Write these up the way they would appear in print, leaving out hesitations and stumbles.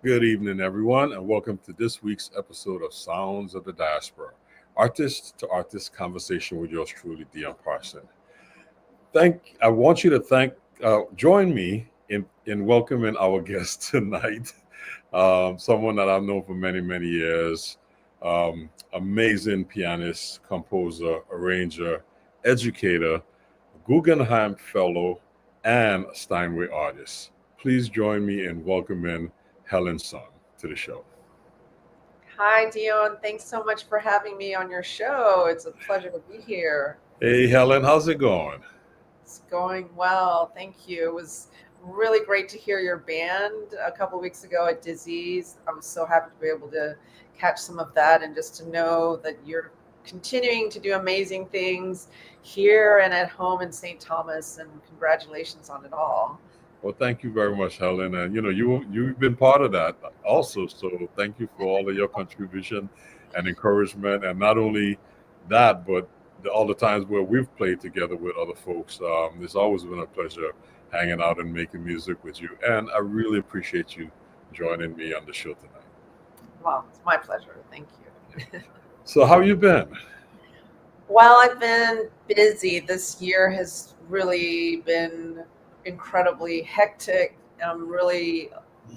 Good evening, everyone, and welcome to this week's episode of Sounds of the Diaspora, artist to artist conversation with yours truly, Dion Oarson. I want you to join me in welcoming our guest tonight, someone that I've known for many, many years, amazing pianist, composer, arranger, educator, Guggenheim Fellow, and Steinway artist. Please join me in welcoming HELEN Sung to the show. Hi, Dion. Thanks so much for having me on your show. It's a pleasure to be here. Hey, Helen, how's it going? It's going well. Thank you. It was really great to hear your band a couple of weeks ago at Dizzy's. I was so happy to be able to catch some of that and just to know that you're continuing to do amazing things here and at home in St. Thomas, and congratulations on it all. Well, thank you very much, Helen. And, you've been part of that also. So thank you for all of your contribution and encouragement. And not only that, but all the times where we've played together with other folks. It's always been a pleasure hanging out and making music with you. And I really appreciate you joining me on the show tonight. Well, it's my pleasure. Thank you. So how you been? Well, I've been busy. This year has really been incredibly hectic. I'm really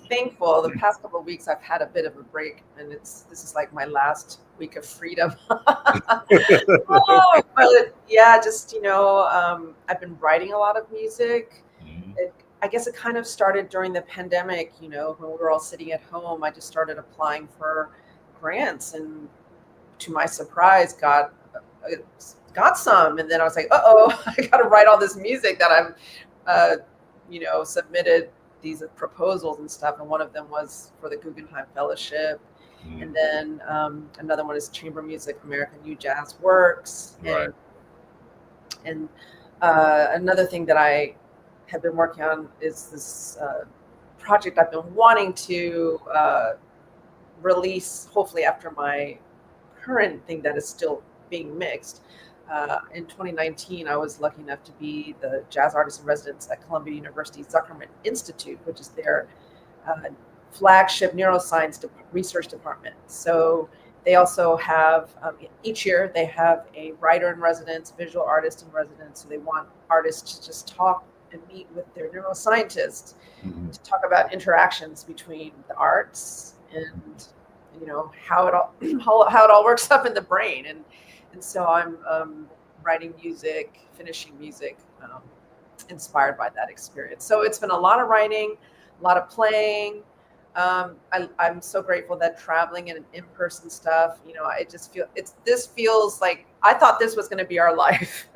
thankful. The past couple of weeks I've had a bit of a break, and this is like my last week of freedom. But yeah, just I've been writing a lot of music. I guess it kind of started during the pandemic, when we were all sitting at home. I just started applying for grants, and to my surprise got some, and then I was like, I gotta write all this music that I'm submitted these proposals and stuff, and one of them was for the Guggenheim Fellowship, and then another one is Chamber Music American New Jazz Works, right. And another thing that I have been working on is this project I've been wanting to release, hopefully after my current thing that is still being mixed. In 2019, I was lucky enough to be the jazz artist in residence at Columbia University Zuckerman Institute, which is their flagship neuroscience research department. So they also have, each year they have a writer in residence, visual artist in residence. So they want artists to just talk and meet with their neuroscientists to talk about interactions between the arts and how it all works up in the brain. And so I'm writing music, finishing music, inspired by that experience. So it's been a lot of writing, a lot of playing. I'm so grateful that traveling and in-person stuff, I just this feels like I thought this was going to be our life.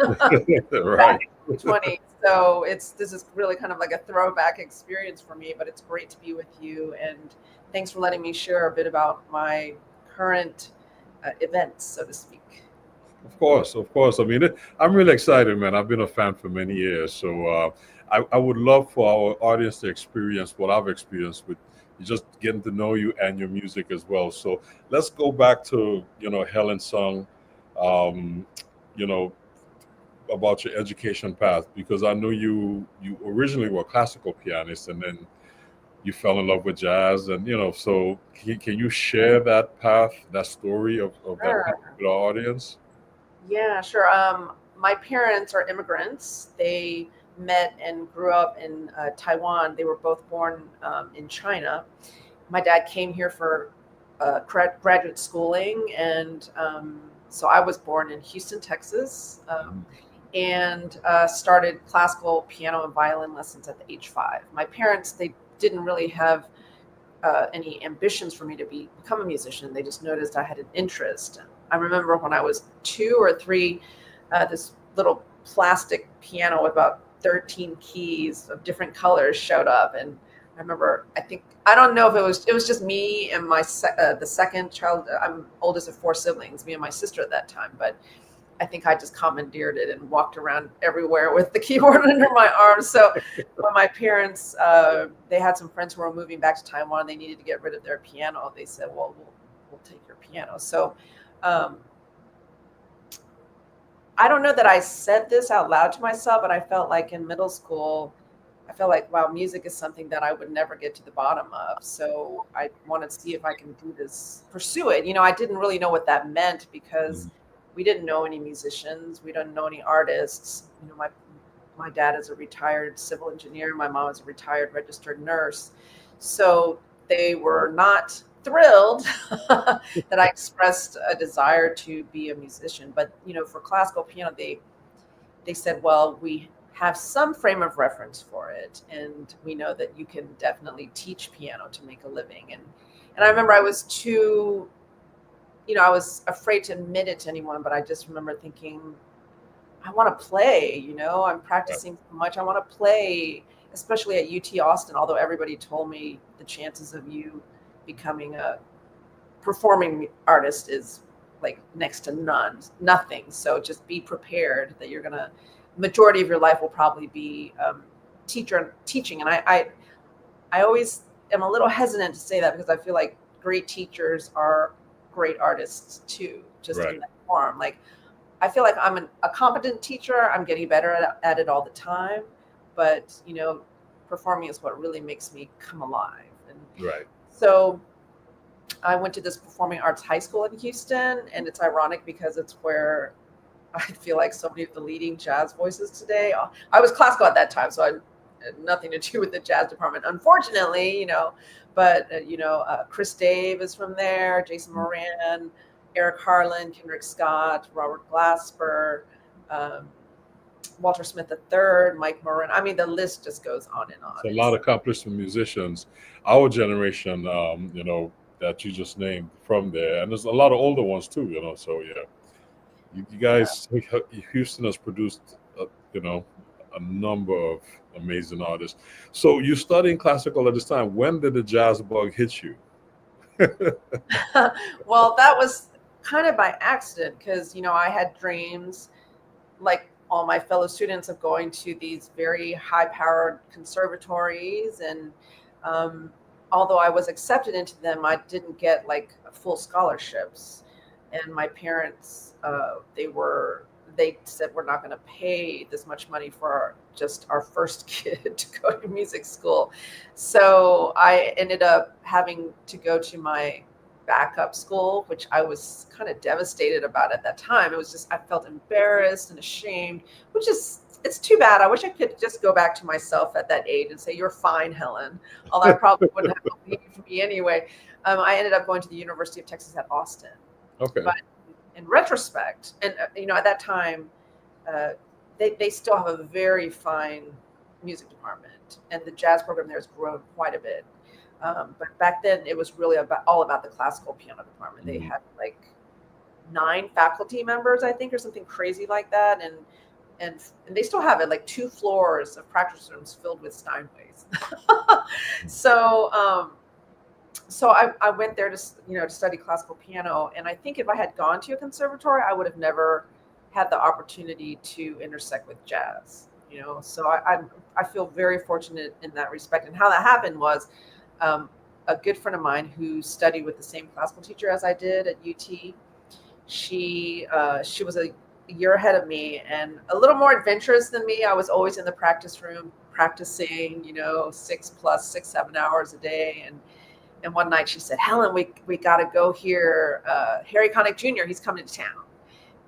Right. 20. So this is really kind of like a throwback experience for me, but it's great to be with you. And thanks for letting me share a bit about my current events, so to speak. Of course. I mean, I'm really excited, man. I've been a fan for many years. So I would love for our audience to experience what I've experienced with just getting to know you and your music as well. So let's go back to, HELEN Sung, about your education path, because I know you originally were a classical pianist and then you fell in love with jazz, and so can you share that path, that story of that path with our audience? Yeah, sure. My parents are immigrants. They met and grew up in Taiwan. They were both born in China. My dad came here for graduate schooling, and so I was born in Houston, Texas, and started classical piano and violin lessons at the age 5. My parents, they didn't really have any ambitions for me to become a musician. They just noticed I had an interest. I remember when I was 2 or 3, this little plastic piano with about 13 keys of different colors showed up. And I remember, I don't know if it was just me and the second child. I'm oldest of 4 siblings, me and my sister at that time. But I think I just commandeered it and walked around everywhere with the keyboard under my arm. So when my parents, they had some friends who were moving back to Taiwan, they needed to get rid of their piano. They said, well, we'll take your piano. So I don't know that I said this out loud to myself, but I felt like in middle school, I felt like, wow, music is something that I would never get to the bottom of. So I wanted to see if I can do this, pursue it. I didn't really know what that meant because we didn't know any musicians. We didn't know any artists. My dad is a retired civil engineer. My mom is a retired registered nurse. So they were not thrilled that I expressed a desire to be a musician. But, for classical piano, they said, well, we have some frame of reference for it. And we know that you can definitely teach piano to make a living. And I remember I was I was afraid to admit it to anyone, but I just remember thinking, I want to play, I'm practicing so much. I want to play, especially at UT Austin, although everybody told me the chances of you becoming a performing artist is like next to nothing. So just be prepared that majority of your life will probably be teaching. And I always am a little hesitant to say that because I feel like great teachers are great artists too, just in that form. Like, I feel like I'm a competent teacher. I'm getting better at it all the time. But, performing is what really makes me come alive. And so I went to this performing arts high school in Houston, and it's ironic because it's where I feel like so many of the leading jazz voices today. I was classical at that time, so I had nothing to do with the jazz department, unfortunately, But, Chris Dave is from there, Jason Moran, Eric Harlan, Kendrick Scott, Robert Glasper, Walter Smith III, Mike Moran. I mean, the list just goes on and on. It's a lot of accomplished musicians, our generation, that you just named from there. And there's a lot of older ones too, so yeah. You guys, Houston has produced, a number of amazing artists. So you're studying classical at this time. When did the jazz bug hit you? Well, that was kind of by accident because, I had dreams like all my fellow students of going to these very high-powered conservatories. And although I was accepted into them, I didn't get like full scholarships. And my parents, they said, we're not going to pay this much money for just our first kid to go to music school. So I ended up having to go to my backup school, which I was kind of devastated about at that time. It was just, I felt embarrassed and ashamed, it's too bad. I wish I could just go back to myself at that age and say, you're fine, Helen. Although I probably wouldn't have believed me anyway. I ended up going to the University of Texas at Austin. Okay. But in retrospect, and at that time, they still have a very fine music department, and the jazz program there has grown quite a bit. But back then, it was really all about the classical piano department. They had like 9 faculty members, I think, or something crazy like that, and they still have it, like 2 floors of practice rooms filled with Steinways. So I went there to study classical piano, and I think if I had gone to a conservatory, I would have never had the opportunity to intersect with jazz. So I feel very fortunate in that respect. And how that happened was a good friend of mine who studied with the same classical teacher as I did at UT. She was a year ahead of me and a little more adventurous than me. I was always in the practice room practicing, 6-7 hours a day. And one night she said, Helen, we got to go hear Harry Connick Jr. He's coming to town.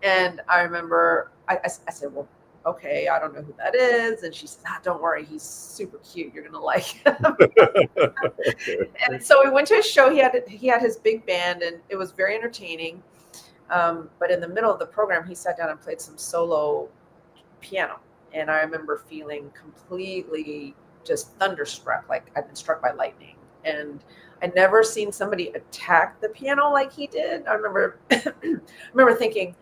And I remember I said, well, okay, I don't know who that is. And she said, don't worry, he's super cute. You're going to like him. And so we went to his show. He had his big band, and it was very entertaining. But in the middle of the program, he sat down and played some solo piano. And I remember feeling completely just thunderstruck, like I'd been struck by lightning. And I'd never seen somebody attack the piano like he did. I remember, thinking,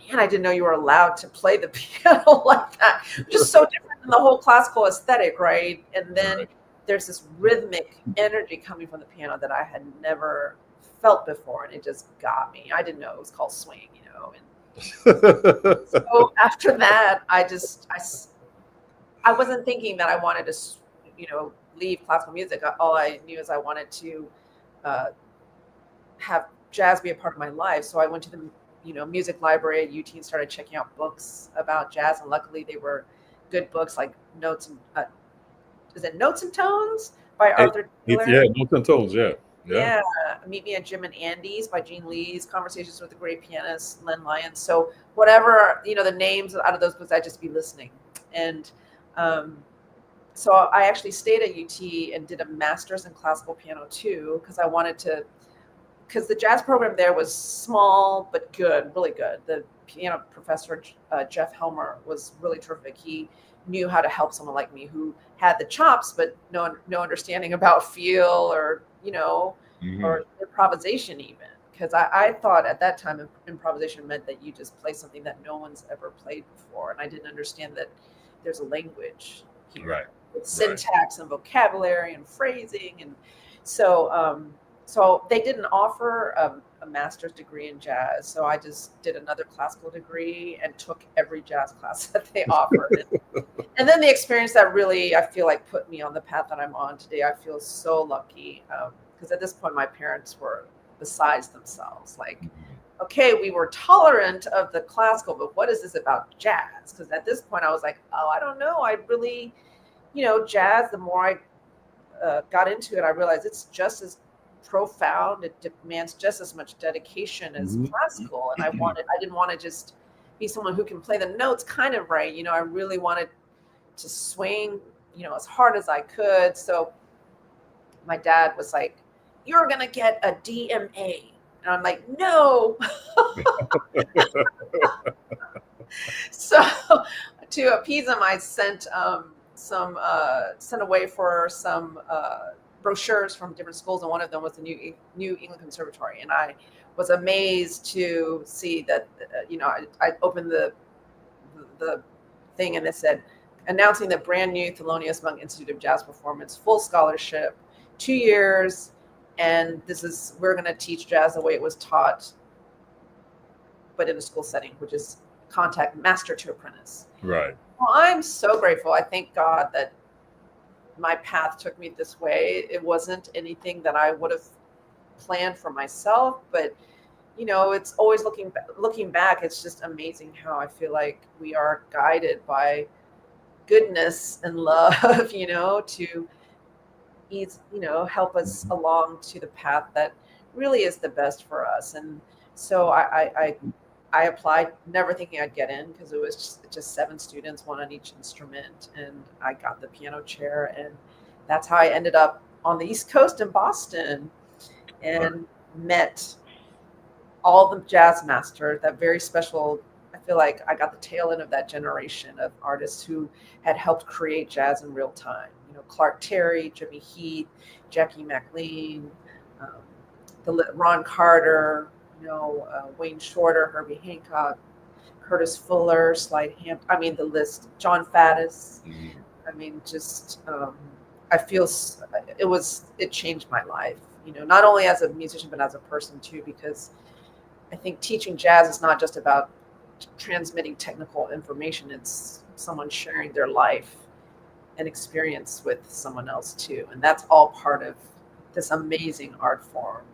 man, I didn't know you were allowed to play the piano like that. Just so different than the whole classical aesthetic, right? And then there's this rhythmic energy coming from the piano that I had never felt before, and it just got me. I didn't know it was called swing, And so after that, I wasn't thinking that I wanted to, leave classical music. All I knew is I wanted to have jazz be a part of my life. So I went to the music library at UT and started checking out books about jazz, and luckily they were good books, like Notes and Tones by Arthur Taylor? Yeah, Notes and Tones, yeah. Meet Me at Jim and Andy's by Gene Lees, Conversations with the Great Pianist, Lyne. So whatever, the names out of those books, I'd just be listening. And so I actually stayed at UT and did a master's in classical piano too, because the jazz program there was small but good, really good. The piano professor, Jeff Helmer, was really terrific. He knew how to help someone like me who had the chops but no understanding about feel or or improvisation even, because I thought at that time improvisation meant that you just play something that no one's ever played before, and I didn't understand that there's a language here with syntax and vocabulary and phrasing. And so they didn't offer a master's degree in jazz, so I just did another classical degree and took every jazz class that they offered. And then the experience that really, I feel like, put me on the path that I'm on today. I feel so lucky, because at this point my parents were besides themselves. Like, okay, we were tolerant of the classical, but what is this about jazz? Because at this point I was like, oh, I don't know. I really, jazz, the more I got into it, I realized it's just as profound. It demands just as much dedication as classical. And I didn't want to just be someone who can play the notes kind of right. I really wanted to swing, as hard as I could. So my dad was like, you're going to get a DMA. And I'm like, no. So to appease him, I sent away for some brochures from different schools, and one of them was the new England Conservatory. And I was amazed to see that, I opened the thing, and it said, announcing the brand new Thelonious Monk Institute of Jazz Performance, full scholarship, 2 years. And we're going to teach jazz the way it was taught, but in a school setting, which is contact master to apprentice. Right. Well, I'm so grateful. I thank God that my path took me this way. It wasn't anything that I would have planned for myself, but it's always looking back. It's just amazing how I feel like we are guided by goodness and love, to help us along to the path that really is the best for us. And so I applied, never thinking I'd get in, because it was just 7 students, 1 on each instrument, and I got the piano chair, and that's how I ended up on the East Coast in Boston, and met all the jazz masters, that very special. I feel like I got the tail end of that generation of artists who had helped create jazz in real time. Clark Terry, Jimmy Heath, Jackie McLean, Ron Carter, Wayne Shorter, Herbie Hancock, Curtis Fuller, Slide Hampton. I mean, the list. John Faddis. I mean, just I feel it changed my life. Not only as a musician but as a person too, because I think teaching jazz is not just about transmitting technical information. It's someone sharing their life and experience with someone else too, and that's all part of this amazing art form.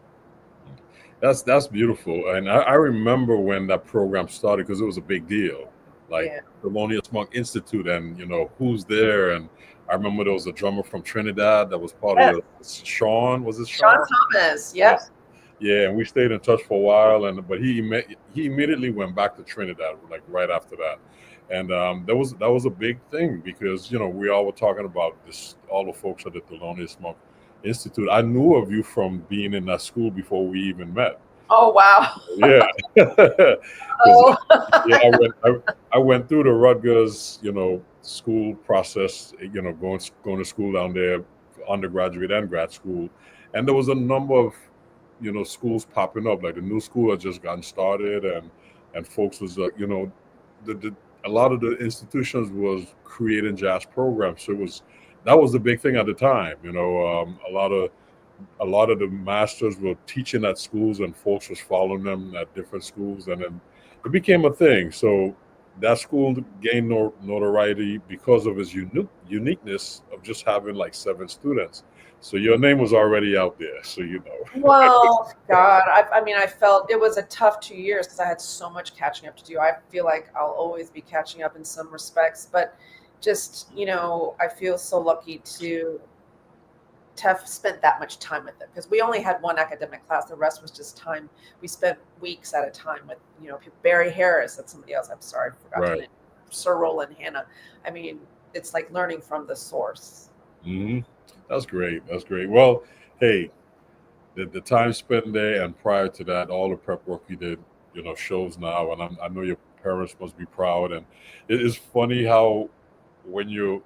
That's beautiful. And I remember when that program started, because it was a big deal, like the Thelonious Monk Institute, and who's there. And I remember there was a drummer from Trinidad that was part of Sean. Was it Sean? Sean Thomas? Yes. Yeah, and we stayed in touch for a while, but he immediately went back to Trinidad, like right after that. And that was a big thing, because we all were talking about this, all the folks at the Thelonious Monk Institute. I knew of you from being in that school before we even met. Oh wow! Yeah, I went through the Rutgers, school process. Going to school down there, undergraduate and grad school, and there was a number of schools popping up. Like the new school had just gotten started, and folks was the a lot of the institutions was creating jazz programs. So that was the big thing at the time. A lot of the masters were teaching at schools, and folks was following them at different schools, and then it became a thing. So that school gained notoriety because of its uniqueness of just having like 7 students. So your name was already out there. So Well, God, I felt it was a tough 2 years because I had so much catching up to do. I feel like I'll always be catching up in some respects, but just, I feel so lucky to have spent that much time with them, because we only had one academic class. The rest was just time. We spent weeks at a time with, Barry Harris, that's somebody else. I'm sorry, I forgot to name. Sir Roland Hanna. I mean, it's like learning from the source. Mm-hmm. That's great. Well, hey, the time spent there and prior to that, all the prep work you did, shows now, and I know your parents must be proud. And it is funny how when you're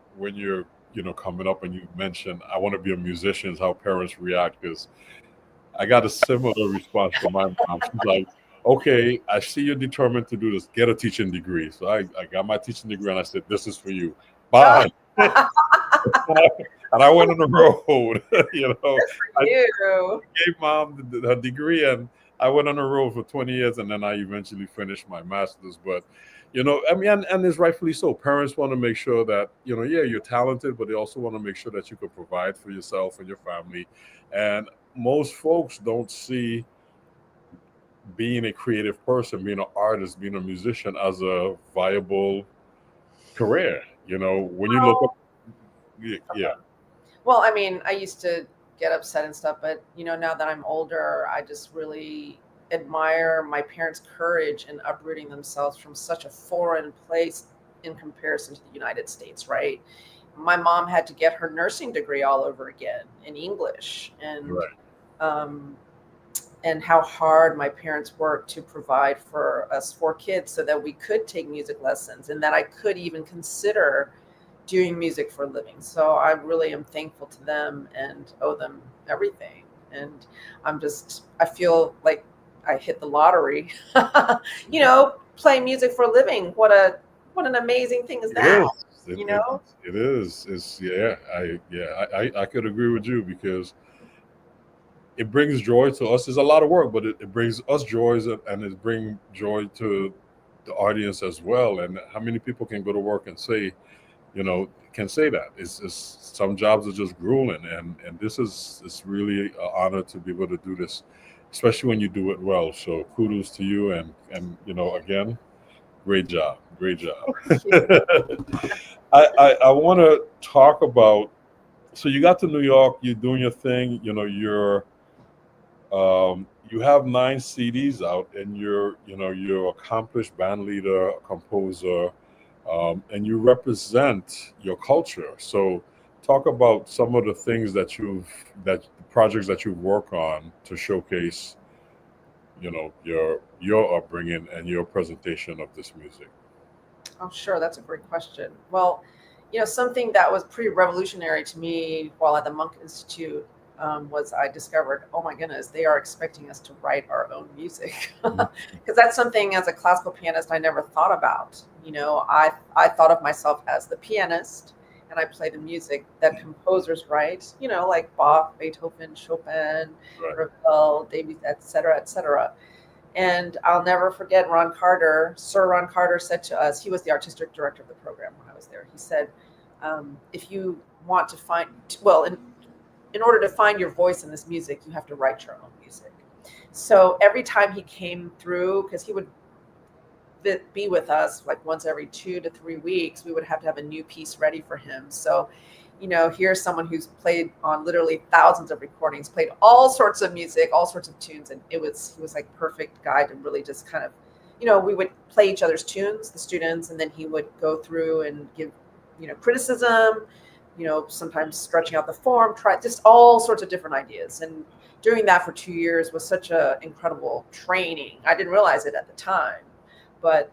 coming up and you mention I want to be a musician, how parents react, because I got a similar response from my mom. She's like, okay, I see you're determined to do this. Get a teaching degree. So I got my teaching degree, and I said, this is for you. Bye. And I went on the road. I gave mom her degree, and I went on the road for 20 years, and then I eventually finished my master's. But and it's rightfully so. Parents want to make sure that you're talented, but they also want to make sure that you can provide for yourself and your family. And most folks don't see being a creative person, being an artist, being a musician as a viable career. When you look up, yeah. Well, I used to get upset and stuff, but now that I'm older, I just really admire my parents' courage in uprooting themselves from such a foreign place in comparison to the United States, right? My mom had to get her nursing degree all over again in English, and and how hard my parents worked to provide for us 4 kids so that we could take music lessons and that I could even consider doing music for a living. So I really am thankful to them and owe them everything. And I feel like I hit the lottery, playing music for a living. What an amazing thing is that? It is. It's I could agree with you, because it brings joy to us. There's a lot of work, but it brings us joys, and it brings joy to the audience as well. And how many people can go to work and say, can say that? It's some jobs are just grueling, and it's really an honor to be able to do this, especially when you do it well. So kudos to you, and again, great job. I want to talk about. So you got to New York, you're doing your thing. You have 9 CDs out, and you're accomplished band leader, composer, and you represent your culture. So talk about some of the things that projects that you've worked on to showcase, your upbringing and your presentation of this music. Oh, sure. That's a great question. Well, something that was pretty revolutionary to me while at the Monk Institute was I discovered, oh my goodness, they are expecting us to write our own music. Because that's something as a classical pianist I never thought about. I thought of myself as the pianist, and I play the music that composers write, like Bach, Beethoven, Chopin, Ravel, Davies, et cetera. And I'll never forget Sir Ron Carter said to us, he was the artistic director of the program when I was there. He said, if you want to in order to find your voice in this music, you have to write your own music. So every time he came through, because he would be with us like once every 2 to 3 weeks, we would have to have a new piece ready for him. So, here's someone who's played on literally thousands of recordings, played all sorts of music, all sorts of tunes. And he was like perfect guide, and really just kind of, we would play each other's tunes, the students, and then he would go through and give, criticism, sometimes stretching out the form, try just all sorts of different ideas. And doing that for 2 years was such an incredible training. I didn't realize it at the time, but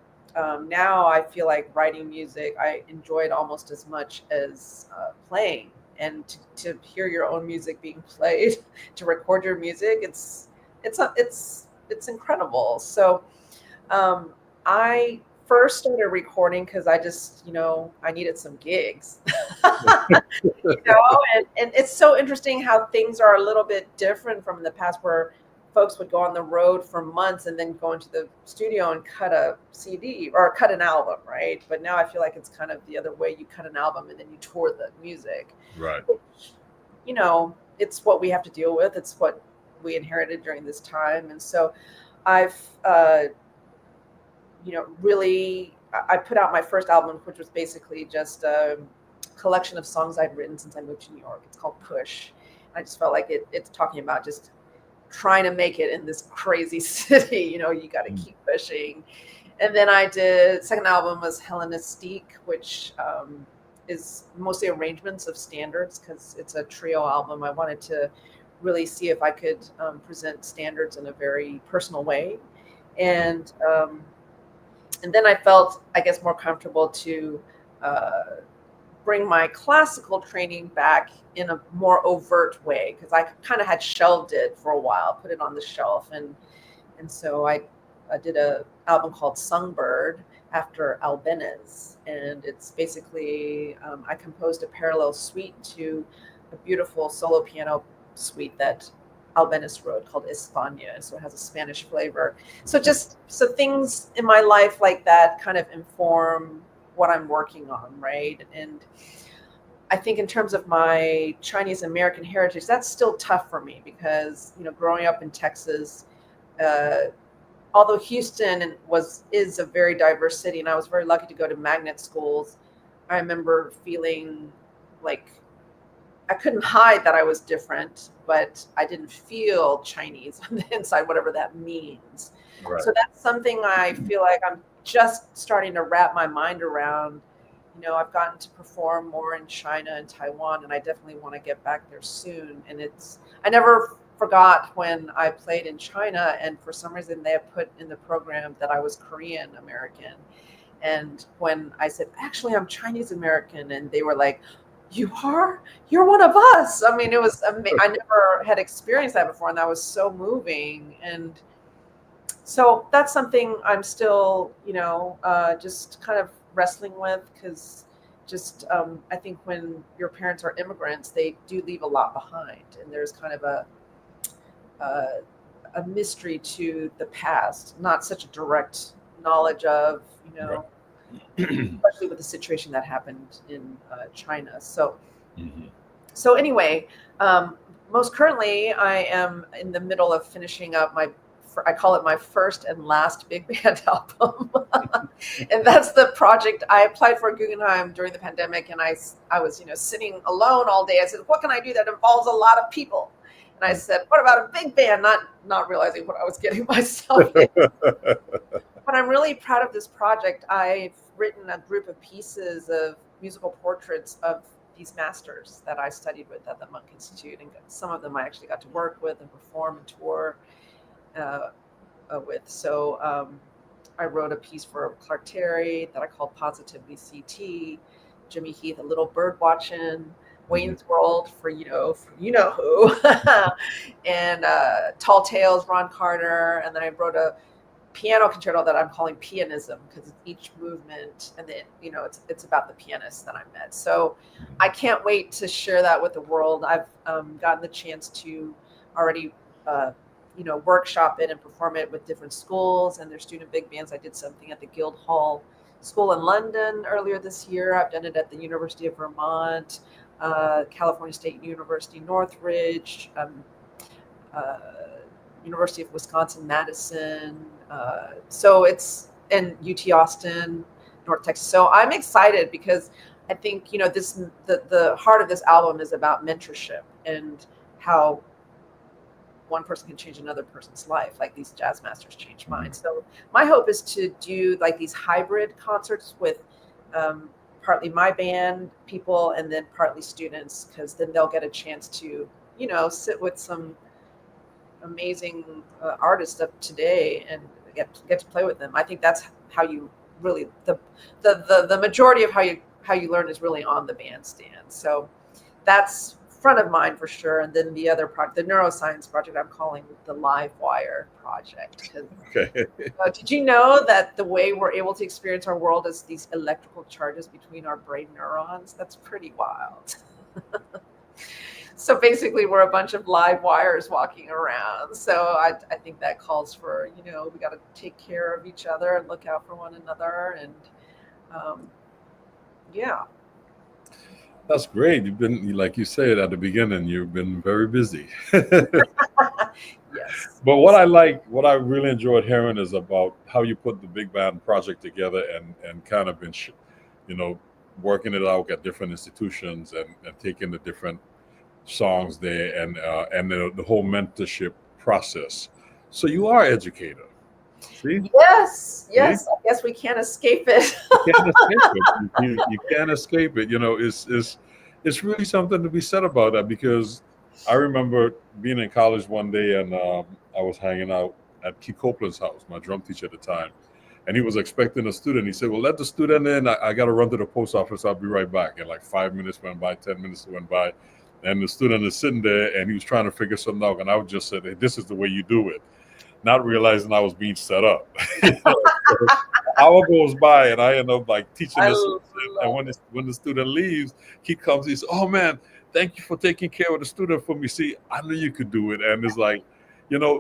now I feel like writing music, I enjoy it almost as much as playing. and to hear your own music being played, to record your music, it's incredible. So I first started recording because I just, I needed some gigs. And it's so interesting how things are a little bit different from the past, where folks would go on the road for months and then go into the studio and cut a CD or cut an album, right? But now I feel like it's kind of the other way. You cut an album and then you tour the music. Right. Which, it's what we have to deal with. It's what we inherited during this time. And so I've, really, I put out my first album, which was basically just a collection of songs I'd written since I moved to New York. It's called Push. I just felt like it's talking about just trying to make it in this crazy city. You got to keep pushing. And then I did, second album was HELEN which is mostly arrangements of standards, because it's a trio album. I wanted to really see if I could present standards in a very personal way. And then I felt, I guess, more comfortable to bring my classical training back in a more overt way, because I kind of had shelved it for a while, put it on the shelf. And so I did an album called Songbird after Albéniz. And it's basically, I composed a parallel suite to a beautiful solo piano suite that Albéniz wrote called España. So it has a Spanish flavor. So things in my life like that kind of inform what I'm working on, right? And I think in terms of my Chinese American heritage, that's still tough for me because, growing up in Texas, although Houston is a very diverse city, and I was very lucky to go to magnet schools, I remember feeling like I couldn't hide that I was different, but I didn't feel Chinese on the inside, whatever that means. Right. So that's something I feel like I'm just starting to wrap my mind around. I've gotten to perform more in China and Taiwan, and I definitely want to get back there soon. And I never forgot when I played in China, and for some reason they had put in the program that I was Korean American. And when I said, actually, I'm Chinese American, and they were like, you are? You're one of us. I mean, it was amazing. I never had experienced that before, and that was so moving. And so that's something I'm still, just kind of wrestling with, because I think when your parents are immigrants, they do leave a lot behind, and there's kind of a mystery to the past, not such a direct knowledge of, Right. Especially with the situation that happened in China. So, So anyway, most currently I am in the middle of finishing up I call it my first and last big band album. And that's the project. I applied for Guggenheim during the pandemic, and I was, sitting alone all day. I said, what can I do that involves a lot of people? And I said, what about a big band? Not realizing what I was getting myself in. But I'm really proud of this project. I've written a group of pieces of musical portraits of these masters that I studied with at the Monk Institute. And some of them I actually got to work with and perform and tour with. So I wrote a piece for Clark Terry that I called Positively CT, Jimmy Heath, A Little Bird Watching, Wayne's World for who, and Tall Tales, Ron Carter. And then I wrote a piano concerto that I'm calling Pianism, because each movement, and then it's about the pianist that I met. So I can't wait to share that with the world. I've gotten the chance to already workshop it and perform it with different schools and their student big bands. I did something at the Guildhall School in London earlier this year. I've done it at the University of Vermont, California State University, Northridge, University of Wisconsin-Madison. So it's in UT Austin, North Texas. So I'm excited because I think, the heart of this album is about mentorship and how one person can change another person's life, like these jazz masters changed mine. So my hope is to do like these hybrid concerts with partly my band people and then partly students, because then they'll get a chance to, sit with some amazing artists of today and get to play with them. I think that's how you really, the majority of how you learn is really on the bandstand. So that's front of mind for sure. And then the other project, the neuroscience project, I'm calling the Live Wire project. Okay. Did you know that the way we're able to experience our world is these electrical charges between our brain neurons? That's pretty wild. So basically, we're a bunch of live wires walking around. So I think that calls for, we got to take care of each other and look out for one another. And yeah. That's great. You've been, like you said at the beginning, you've been very busy. Yes. But what I really enjoyed hearing is about how you put the big band project together and kind of been, working it out at different institutions and taking the different songs there and the whole mentorship process. So you are an educator. See? Yes. See? I guess we can't escape it. You can't escape it. You can't escape it. It's really something to be said about that, because I remember being in college one day and I was hanging out at Keith Copeland's house, my drum teacher at the time, and he was expecting a student. He said, "Well, let the student in. I got to run to the post office. I'll be right back." And like 5 minutes went by, 10 minutes went by, and the student is sitting there and he was trying to figure something out. And I would just say, "Hey, this is the way you do it," not realizing I was being set up. Hour goes by and I end up like teaching this. And when the student leaves, he comes, he says, "Oh man, thank you for taking care of the student for me. See, I knew you could do it." And it's like,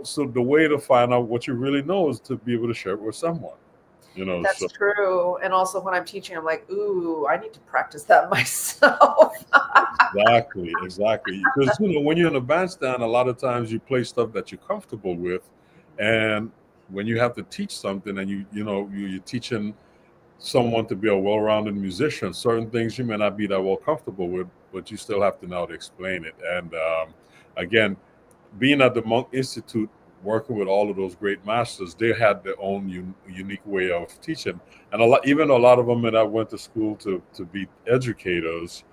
so the way to find out what you really know is to be able to share it with someone. That's true. And also when I'm teaching, I'm like, ooh, I need to practice that myself. Exactly. Because when you're in a bandstand, a lot of times you play stuff that you're comfortable with, and when you have to teach something and you're teaching someone to be a well-rounded musician, certain things you may not be that well comfortable with, but you still have to know how to explain it. And again, being at the Monk Institute, working with all of those great masters, they had their own unique way of teaching. And even a lot of them that I went to school to be educators,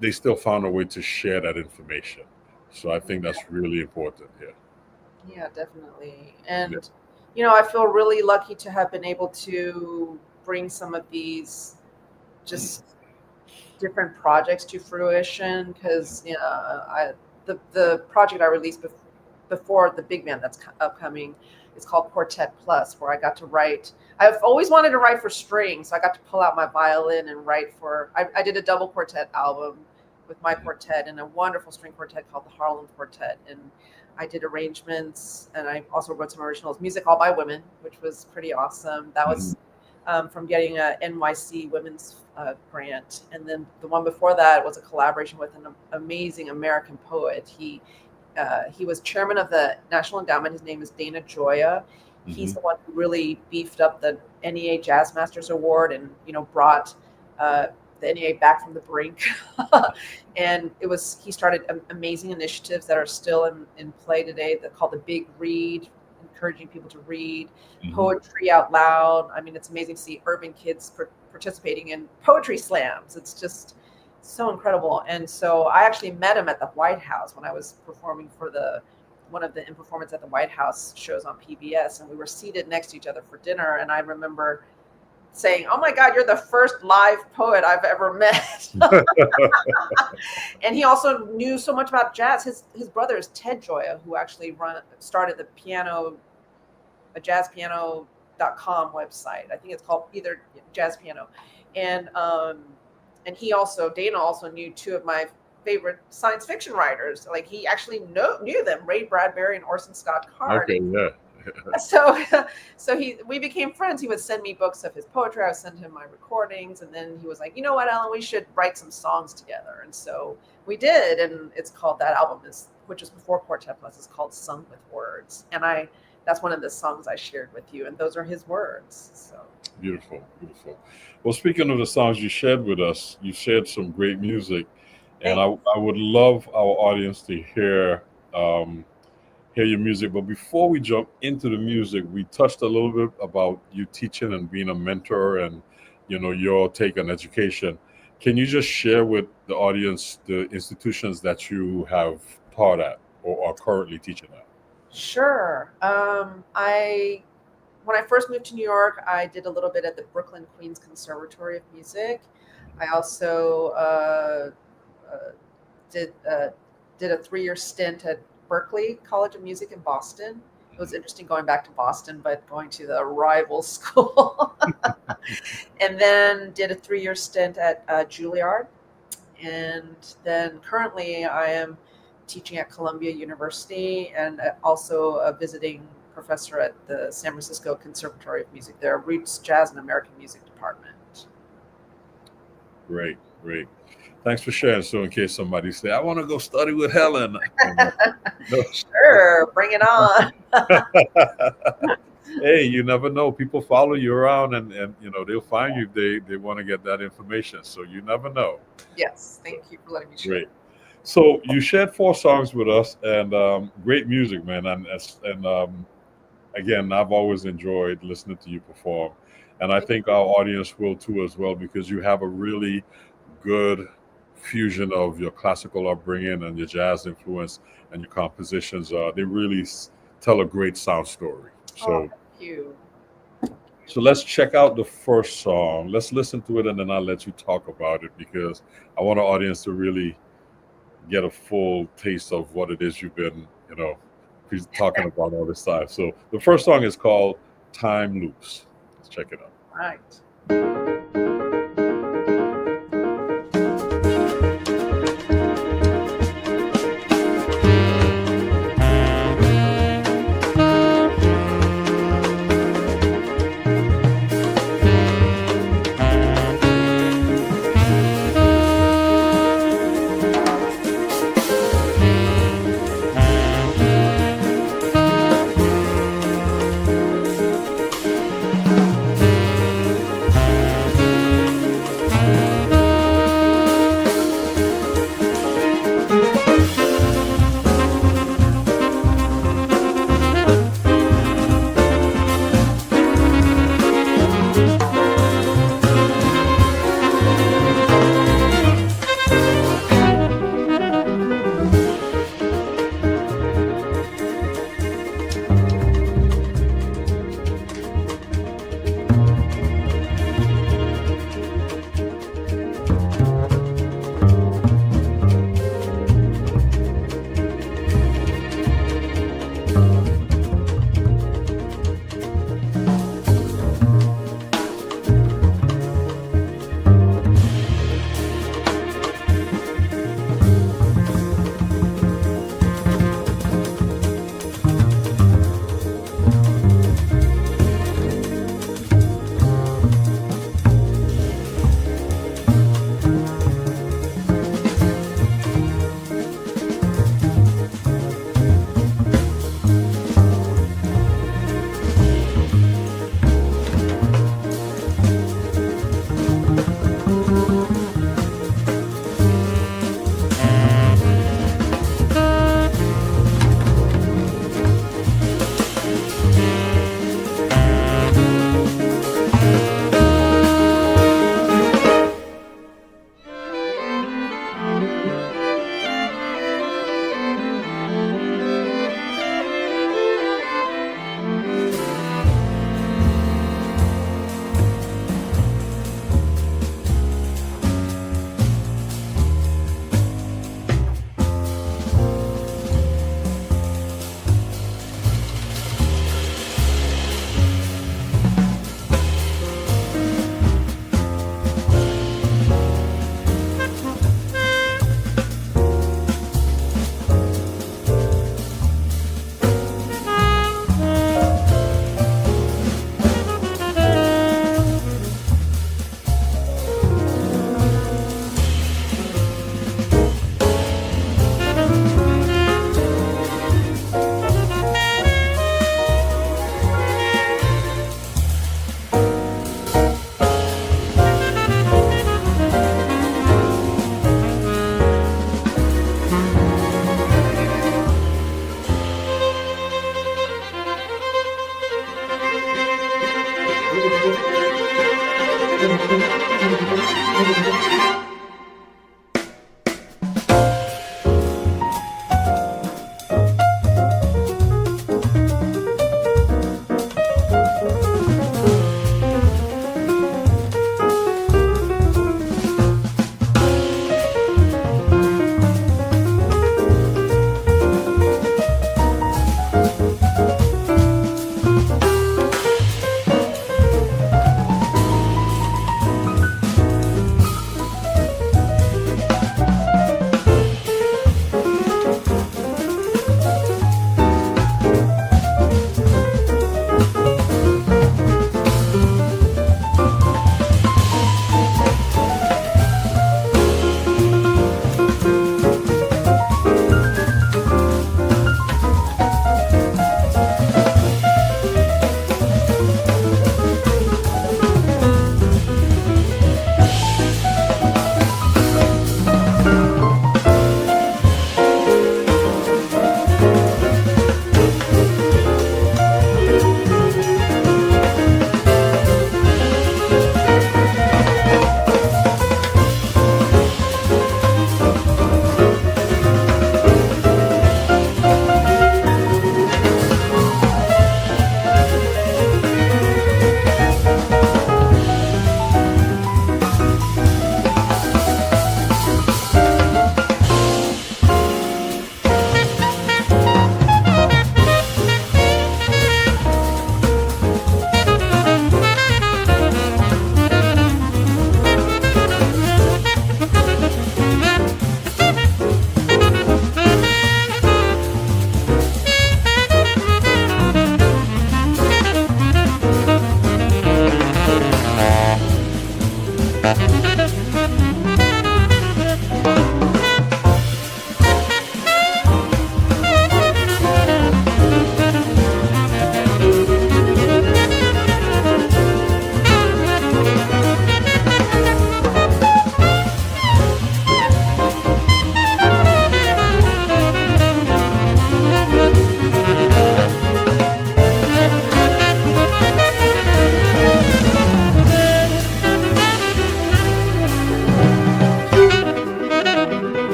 they still found a way to share that information. So I think that's really important here. Yeah, definitely. And, I feel really lucky to have been able to bring some of these just different projects to fruition, because, the project I released before the big band that's upcoming is called Quartet Plus, where I got to write. I've always wanted to write for strings, so I got to pull out my violin and write for. I did a double quartet album with my quartet and a wonderful string quartet called the Harlem Quartet, and I did arrangements, and I also wrote some originals, music all by women, which was pretty awesome. That was from getting a NYC Women's grant, and then the one before that was a collaboration with an amazing American poet. He was chairman of the National Endowment. His name is Dana Gioia. He's the one who really beefed up the NEA Jazz Masters Award and brought the NEA back from the brink. And he started amazing initiatives that are still in play today, called the Big Read, encouraging people to read poetry out loud. I mean, it's amazing to see urban kids participating in poetry slams. It's just so incredible. And so I actually met him at the White House when I was performing for one of the In Performance at the White House shows on PBS, and we were seated next to each other for dinner. And I remember saying, "Oh my God, you're the first live poet I've ever met." And he also knew so much about jazz. His brother is Ted Gioia, who actually started the jazzpiano.com website. I think it's called either Jazz Piano. And Dana also knew two of my favorite science fiction writers. Like, he actually knew them, Ray Bradbury and Orson Scott Card. Okay, yeah. So we became friends. He would send me books of his poetry. I would send him my recordings, and then he was like, "You know what, Ellen, we should write some songs together." And so we did, and it's called, that album which is before Quartet Plus, is called Sung with Words, and that's one of the songs I shared with you, and those are his words. So beautiful. Well, speaking of the songs you shared with us, you shared some great music, and I would love our audience to hear your music. But before we jump into the music, we touched a little bit about you teaching and being a mentor and your take on education. Can you just share with the audience the institutions that you have taught at or are currently teaching at? Sure. When I first moved to New York, I did a little bit at the Brooklyn Queens Conservatory of Music. I also did did a 3-year stint at Berklee College of Music in Boston. It was interesting going back to Boston, but going to the rival school. And then did a 3-year stint at Juilliard. And then currently I am teaching at Columbia University and also a visiting professor at the San Francisco Conservatory of Music, their Roots Jazz and American Music Department. Great, great. Thanks for sharing. So in case somebody say, I want to go study with Helen. No. Sure, bring it on. Hey, you never know. People follow you around and you know, they'll find you if they want to get that information. So you never know. Yes, thank you for letting me share. Great. So you shared 4 songs with us, and great music, man. And again, I've always enjoyed listening to you perform. And I think our audience will too as well, because you have a really good fusion of your classical upbringing and your jazz influence, and your compositions. They really tell a great sound story. So, thank you. So let's check out the first song. Let's listen to it, and then I'll let you talk about it, because I want our audience to really get a full taste of what it is you've been, you know, talking about all this time. So the first song is called Time Loops. Let's check it out. All right.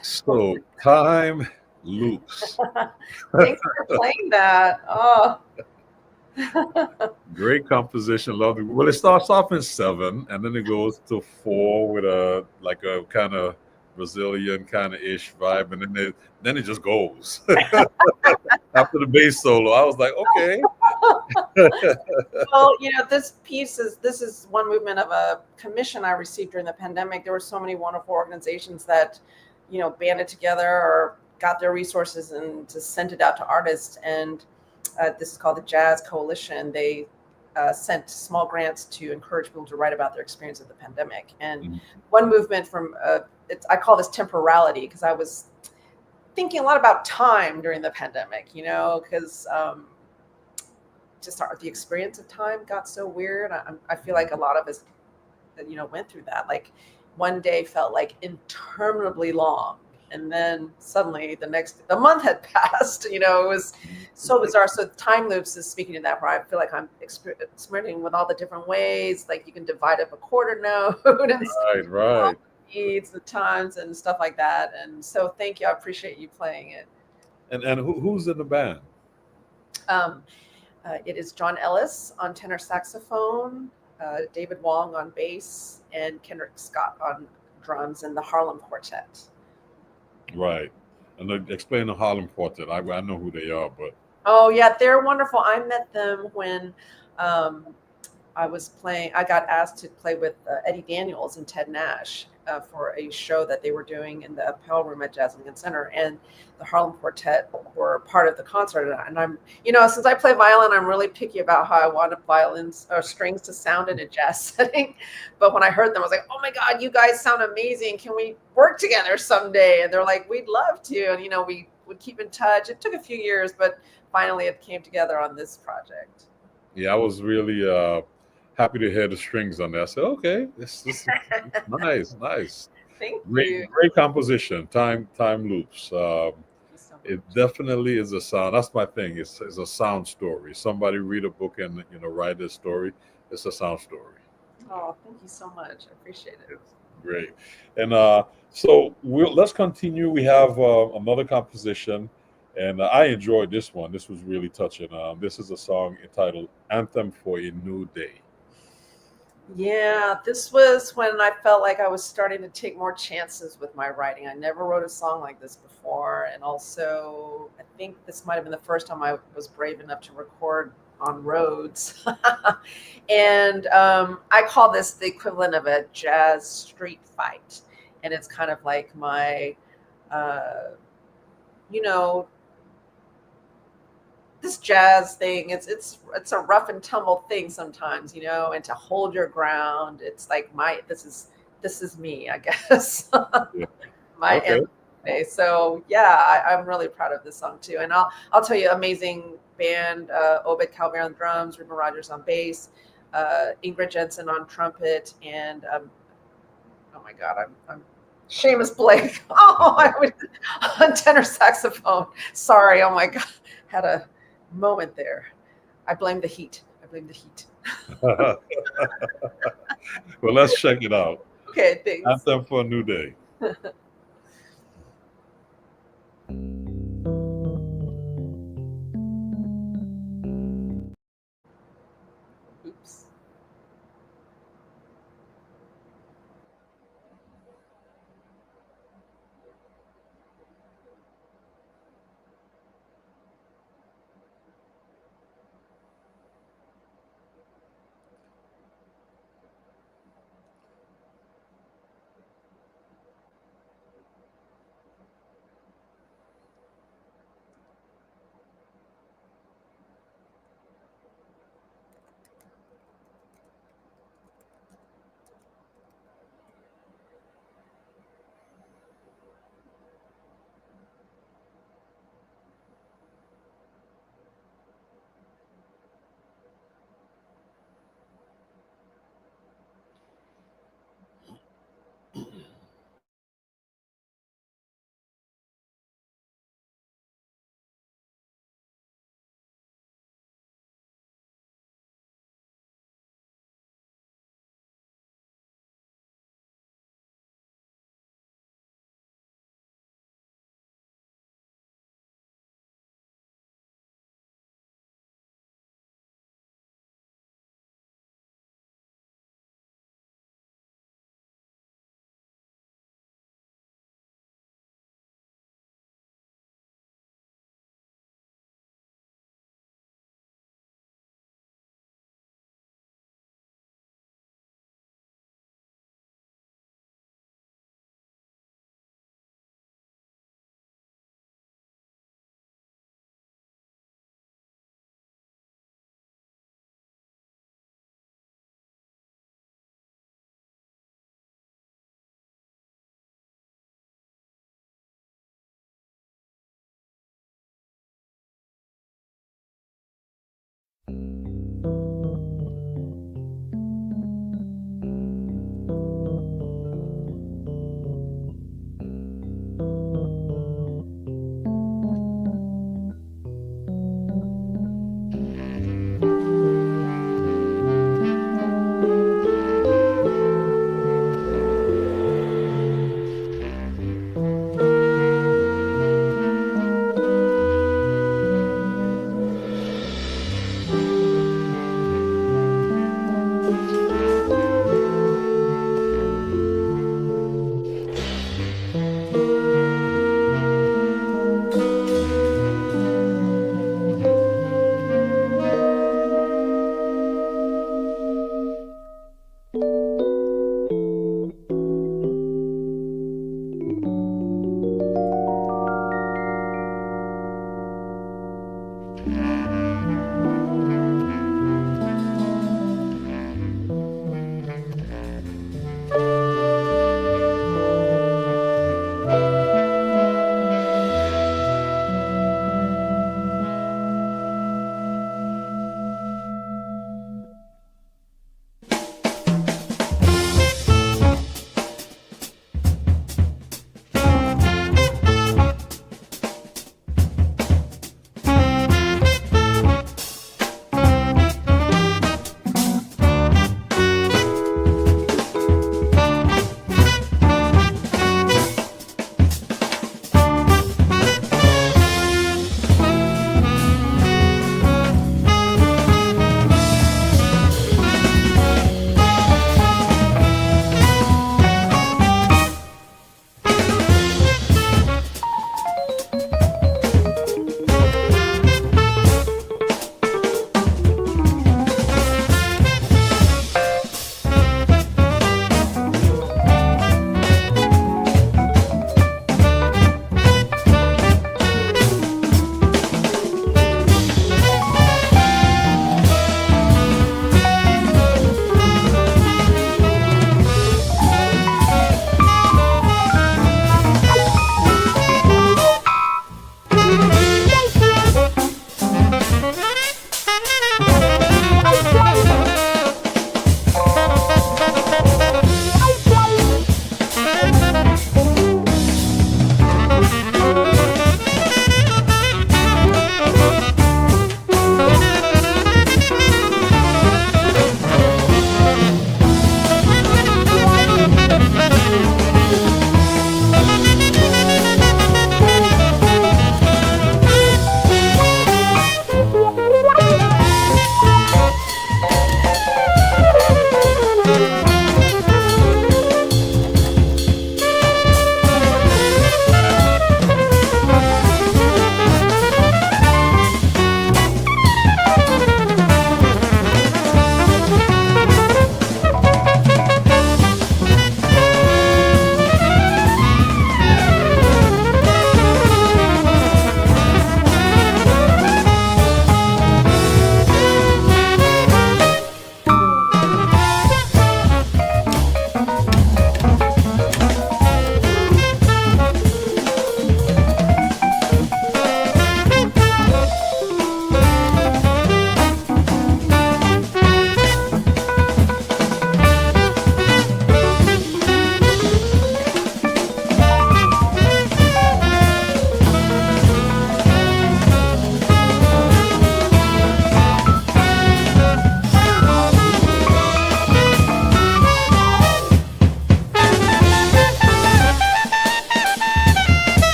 So time loops. Thanks for playing that. Oh. Great composition, lovely. Well, it starts off in 7, and then it goes to 4 with a kind of Brazilian kind of ish vibe, and then it just goes after the bass solo. I was like, okay. Well, this is one movement of a commission I received during the pandemic. There were so many wonderful organizations that, banded together or got their resources and just sent it out to artists. And this is called the Jazz Coalition. They sent small grants to encourage people to write about their experience of the pandemic. And one movement from I call this temporality, because I was thinking a lot about time during the pandemic, because just the experience of time got so weird. I feel like a lot of us, went through that. Like one day felt like interminably long. And then suddenly the month had passed, it was so bizarre. So time loops is speaking to that, where I feel like I'm experimenting with all the different ways, like you can divide up a quarter note and right. Beats, the times and stuff like that. And so thank you. I appreciate you playing it. And who's in the band? It is John Ellis on tenor saxophone, David Wong on bass, and Kendrick Scott on drums, and the Harlem Quartet. Right. And explain the Harlem Quartet. I know who they are, but oh yeah, they're wonderful. I met them when I got asked to play with Eddie Daniels and Ted Nash for a show that they were doing in the Appel Room at Jazz Lincoln Center, and the Harlem Quartet were part of the concert. And I'm, since I play violin, I'm really picky about how I want violins or strings to sound in a jazz setting. But when I heard them, I was like, oh my God, you guys sound amazing. Can we work together someday? And they're like, we'd love to. And, we would keep in touch. It took a few years, but finally it came together on this project. Yeah, I was really happy to hear the strings on there. I said, okay, this is nice. Thank you. Great composition, time loops. It definitely is a sound. That's my thing. It's a sound story. Somebody read a book and write this story. It's a sound story. Oh, thank you so much. I appreciate it. It's great. And so let's continue. We have another composition, and I enjoyed this one. This was really touching. This is a song entitled "Anthem for a New Day." Yeah, this was when I felt like I was starting to take more chances with my writing. I never wrote a song like this before. And also, I think this might have been the first time I was brave enough to record on roads. And I call this the equivalent of a jazz street fight. And it's kind of like my, uh, you know, this jazz thing, it's a rough and tumble thing sometimes, and to hold your ground, it's like this is me, I guess. Yeah. My Okay. anthem. So yeah, I'm really proud of this song too. And I'll tell you, amazing band, Obed Calvert on drums, Ruben Rogers on bass, Ingrid Jensen on trumpet, and oh my god, I'm Seamus Blake. Oh, I was on tenor saxophone. Sorry, oh my god, had a moment there. I blame the heat. I blame the heat. Well, let's check it out. Okay, thanks. Anthem for a New Day. Oops.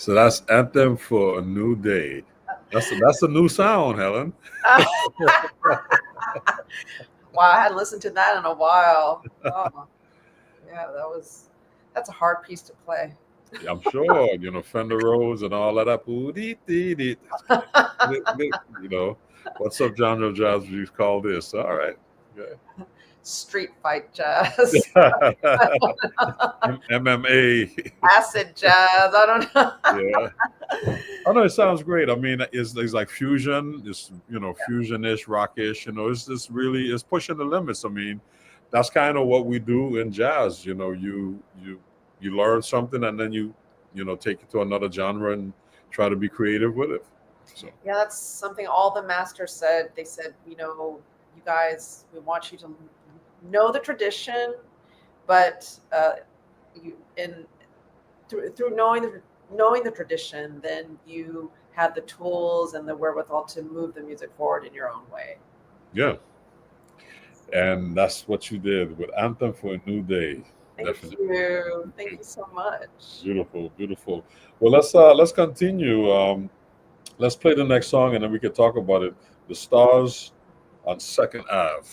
So that's Anthem for a New Day. That's a new sound, Helen. Wow, I hadn't listened to that in a while. Oh, yeah, that's a hard piece to play. I'm sure, Fender Rose and all of that. What's up, genre jazz? You call this? All right. Okay. Street fight jazz, MMA, acid jazz. I don't know. yeah. I know it sounds great. I mean, it's like fusion. It's fusion-ish, rockish. It's pushing the limits. I mean, that's kind of what we do in jazz. You learn something and then you take it to another genre and try to be creative with it. So Yeah, that's something all the masters said. They said, you guys, we want you to know the tradition, but through knowing the tradition, then you have the tools and the wherewithal to move the music forward in your own way. yeah, and that's what you did with Anthem for a New Day. Thank you. Thank you so much. Beautiful, beautiful. Well, let's continue. Let's play the next song and then we can talk about it. The Stars on Second Ave.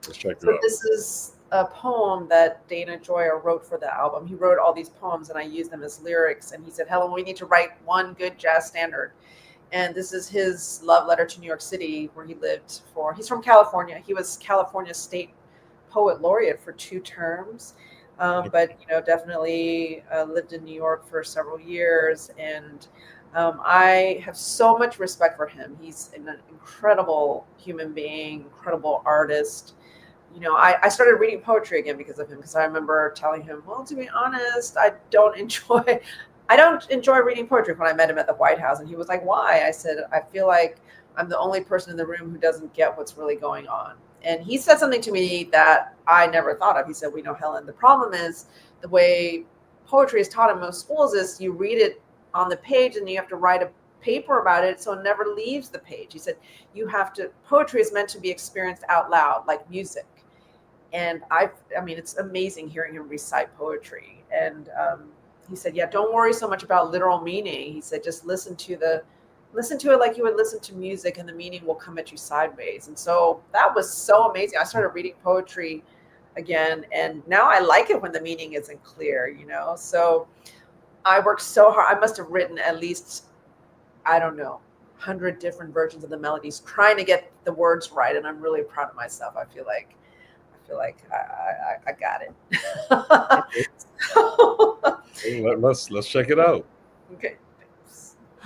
Let's check it out. This is a poem that Dana Joyer wrote for the album. He wrote all these poems and I used them as lyrics. And he said, Helen, we need to write one good jazz standard. And this is his love letter to New York City, where he lived he's from California. He was California State Poet Laureate for 2 terms. But definitely lived in New York for several years, and I have so much respect for him. He's an incredible human being, incredible artist. I started reading poetry again because of him, because I remember telling him, well, to be honest, I don't enjoy reading poetry when I met him at the White House, and he was like, why? I said, I feel like I'm the only person in the room who doesn't get what's really going on. And he said something to me that I never thought of. He said, Helen, the problem is the way poetry is taught in most schools is you read it on the page and you have to write a paper about it, so it never leaves the page. He said, poetry is meant to be experienced out loud, like music. And it's amazing hearing him recite poetry. And he said, yeah, don't worry so much about literal meaning. He said, just listen to it like you would listen to music, and the meaning will come at you sideways. And so that was so amazing. I started reading poetry again, and now I like it when the meaning isn't clear, So I worked so hard. I must have written at least, 100 different versions of the melodies, trying to get the words right. And I'm really proud of myself. I feel like I got it. Let's check it out. Okay.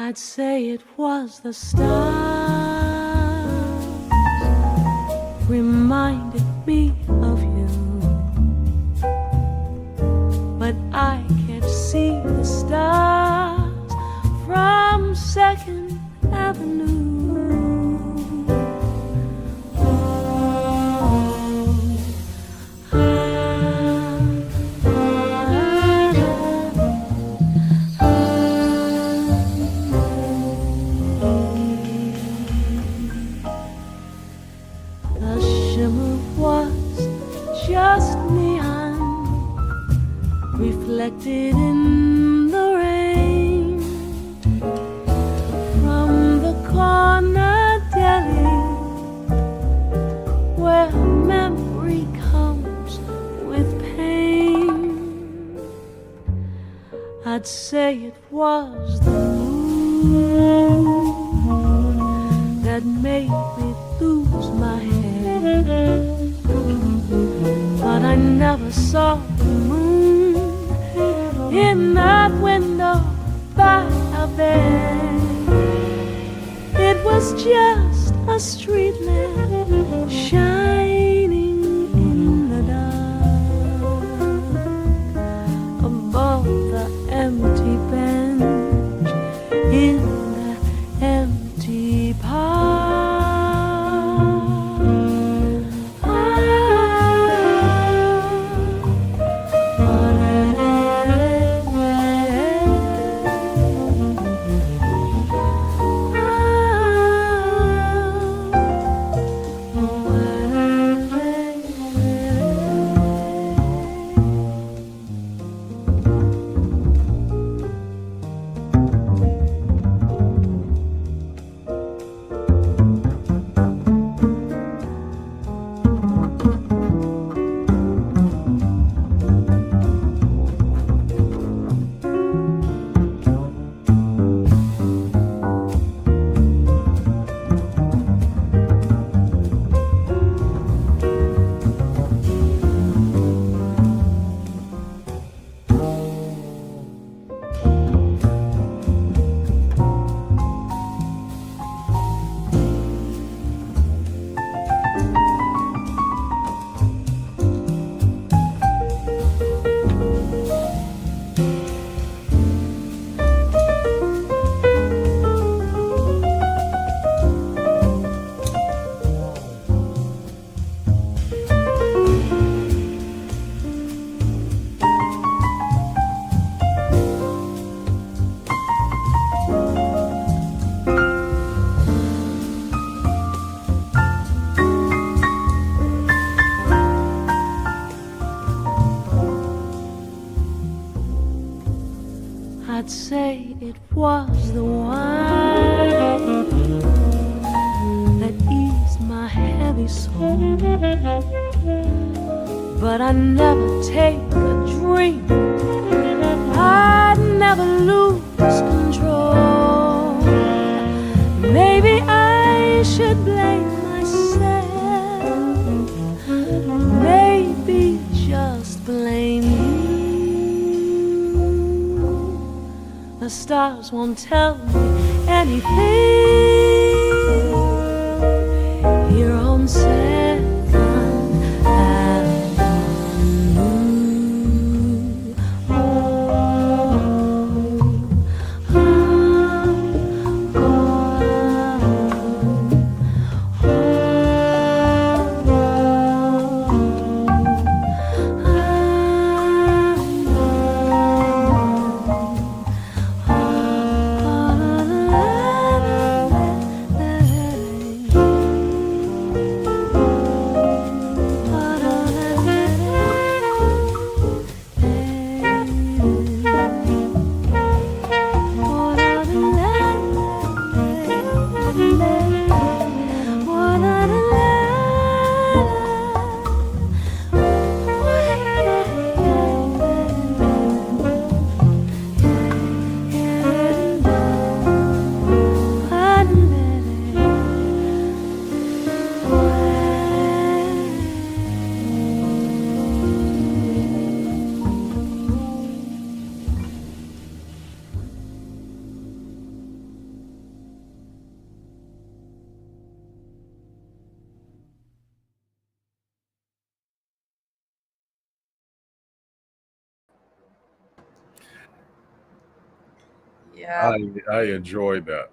I'd say it was the stars reminded me of you, but I can't see the stars from Second Avenue. Reflected in the rain from the corner deli, where memory comes with pain. I'd say it was the moon that made me lose my head, but I never saw the moon in that window by a bed. It was just a street lamp shining in the dark above the empty bench in the empty park. was the wine that eased my heavy soul. But I never take a drink, I'd never lose control. Maybe I should blame myself, maybe just blame you. The stars won't tell me anything here on Second Avenue. Yeah, I enjoyed that.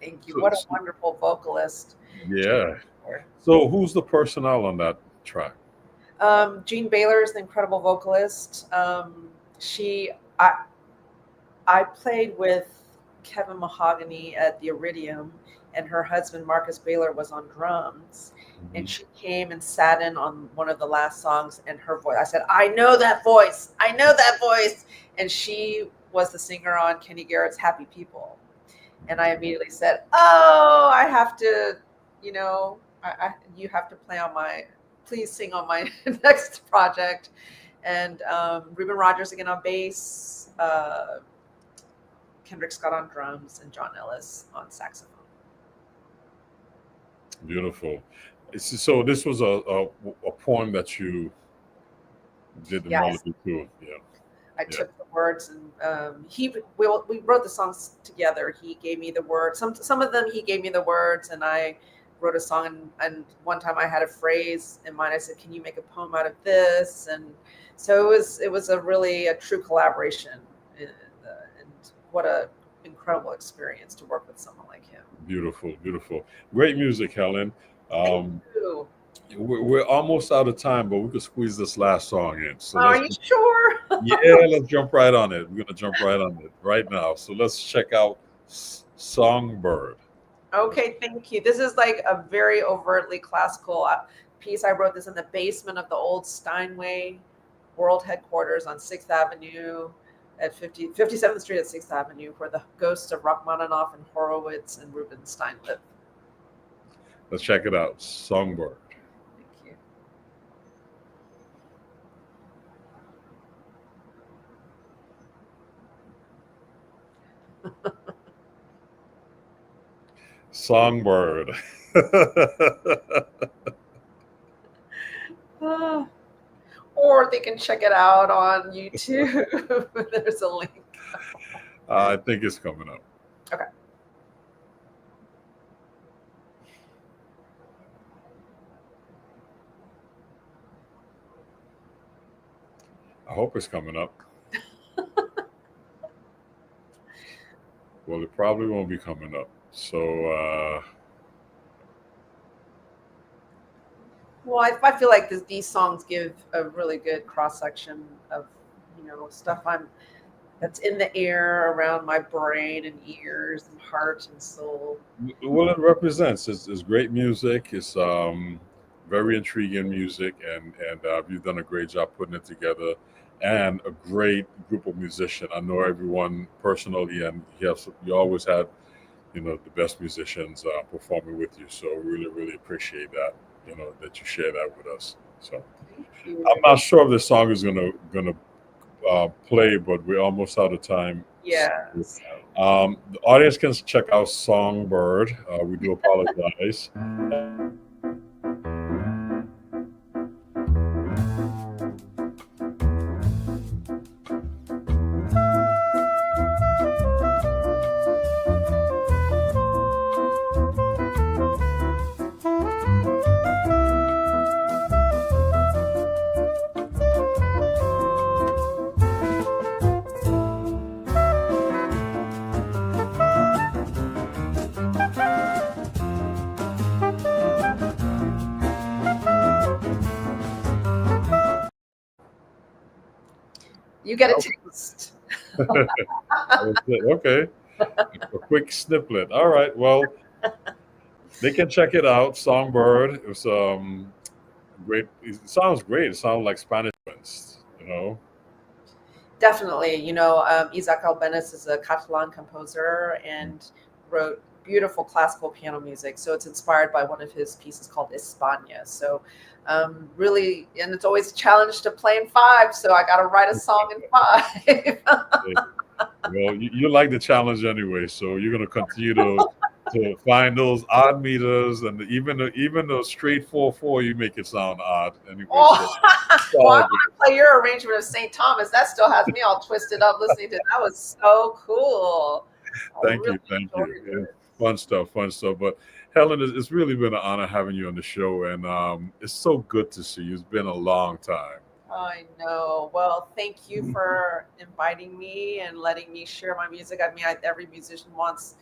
thank you. What a wonderful vocalist. Yeah. So who's the personnel on that track? Jean Baylor is an incredible vocalist. I played with Kevin Mahogany at the Iridium, and her husband Marcus Baylor was on drums. And she came and sat in on one of the last songs, and her voice, I said, I know that voice. I know that voice. And she was the singer on Kenny Garrett's Happy People. And I immediately said, oh, I have to, you have to please sing on my next project. And Reuben Rogers again on bass, Kendrick Scott on drums, and John Ellis on saxophone. Beautiful. So this was a poem that you did the melody to. Yeah. I took the words, and we wrote the songs together. He gave me the words. Some of them he gave me the words, and I wrote a song. And one time I had a phrase in mind. I said, "Can you make a poem out of this?" And so it was a true collaboration. And what a incredible experience to work with someone like him. Beautiful, beautiful, great music, Helen. Thank you. We're almost out of time, but we could squeeze this last song in. So are you sure? Yeah, let's jump right on it. We're gonna jump right on it right now. So let's check out Songbird. Okay, thank you. This is like a very overtly classical piece. I wrote this in the basement of the old Steinway World Headquarters on 6th Avenue at 57th Street at 6th Avenue, where the ghosts of Rachmaninoff and Horowitz and Rubinstein live. Let's check it out. Songbird. Thank you. Songbird. Or they can check it out on YouTube. There's a link. I think it's coming up. Okay. I hope it's coming up. Well, it probably won't be coming up. So, well, I feel like these songs give a really good cross section of, stuff that's in the air around my brain and ears and heart and soul. Well, it represents. It's great music. It's very intriguing music, and you've done a great job putting it together. and a great group of musicians. I know everyone personally, and you always had, the best musicians performing with you. So really, really appreciate that, that you share that with us. So I'm not sure if this song is gonna play, but we're almost out of time. Yeah. The audience can check out Songbird. We do apologize. You get a taste. Okay. A quick snippet. All right. Well, they can check it out. Songbird. It was great. It sounds great. It sounds like Spanish winds, Definitely. Isaac Albéniz is a Catalan composer and wrote beautiful classical piano music. So it's inspired by one of his pieces called España. So really, and it's always a challenge to play in 5. So I got to write a song in 5. Well, you like the challenge anyway, so you're going to continue to find those odd meters, and even the straight 4/4, you make it sound odd anyway. Oh, well, I want to play your arrangement of St. Thomas. That still has me all twisted up listening to it. That was so cool. Thank you. Yeah, fun stuff. But Helen, it's really been an honor having you on the show, and it's so good to see you. It's been a long time. I know. Well, thank you for inviting me and letting me share my music. I mean, every musician wants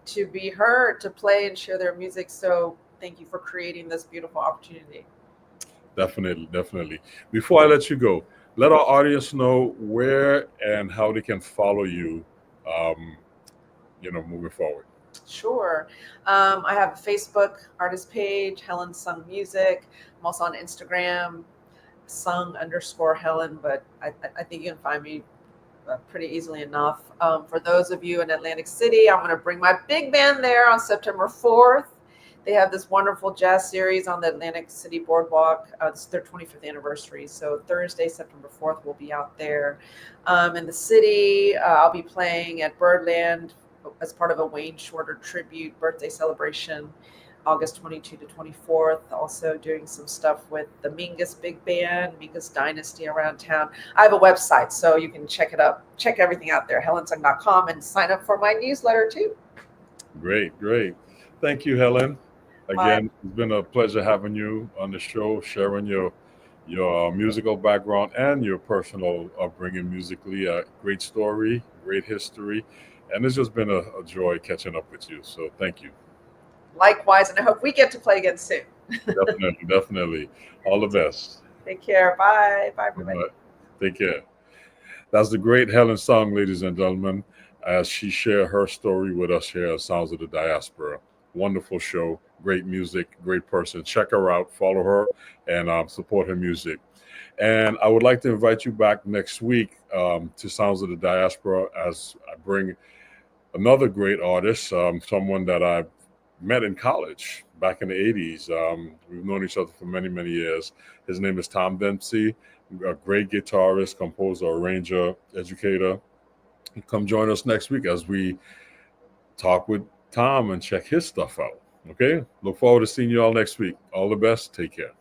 to be heard, to play and share their music. So thank you for creating this beautiful opportunity. Definitely. Before I let you go, let our audience know where and how they can follow you, moving forward. Sure. I have a Facebook artist page, Helen Sung Music. I'm also on Instagram, Sung_Helen, but I think you can find me pretty easily enough. For those of you in Atlantic City, I'm going to bring my big band there on September 4th. They have this wonderful jazz series on the Atlantic City Boardwalk. It's their 25th anniversary. So Thursday, September 4th, we'll be out there. In the city, I'll be playing at Birdland as part of a Wayne Shorter tribute birthday celebration, August 22 to 24th. Also doing some stuff with the Mingus Big Band, Mingus Dynasty around town. I have a website, so you can check it up. Check everything out there, helensung.com, and sign up for my newsletter too. Great. Thank you, Helen. Again, It's been a pleasure having you on the show, sharing your musical background and your personal upbringing musically. Great story, great history, and it's just been a joy catching up with you. So thank you. Likewise, and I hope we get to play again soon. Definitely. All the best. Take care. Bye, everybody. Take care. That's the great Helen Sung, ladies and gentlemen, as she shared her story with us here at Sounds of the Diaspora. Wonderful show, great music, great person. Check her out, follow her, and support her music. And I would like to invite you back next week to Sounds of the Diaspora as I bring another great artist, someone that I met in college back in the 80s. We've known each other for many, many years. His name is Tom Dempsey, a great guitarist, composer, arranger, educator. Come join us next week as we talk with Tom and check his stuff out. Okay? Look forward to seeing you all next week. All the best. Take care.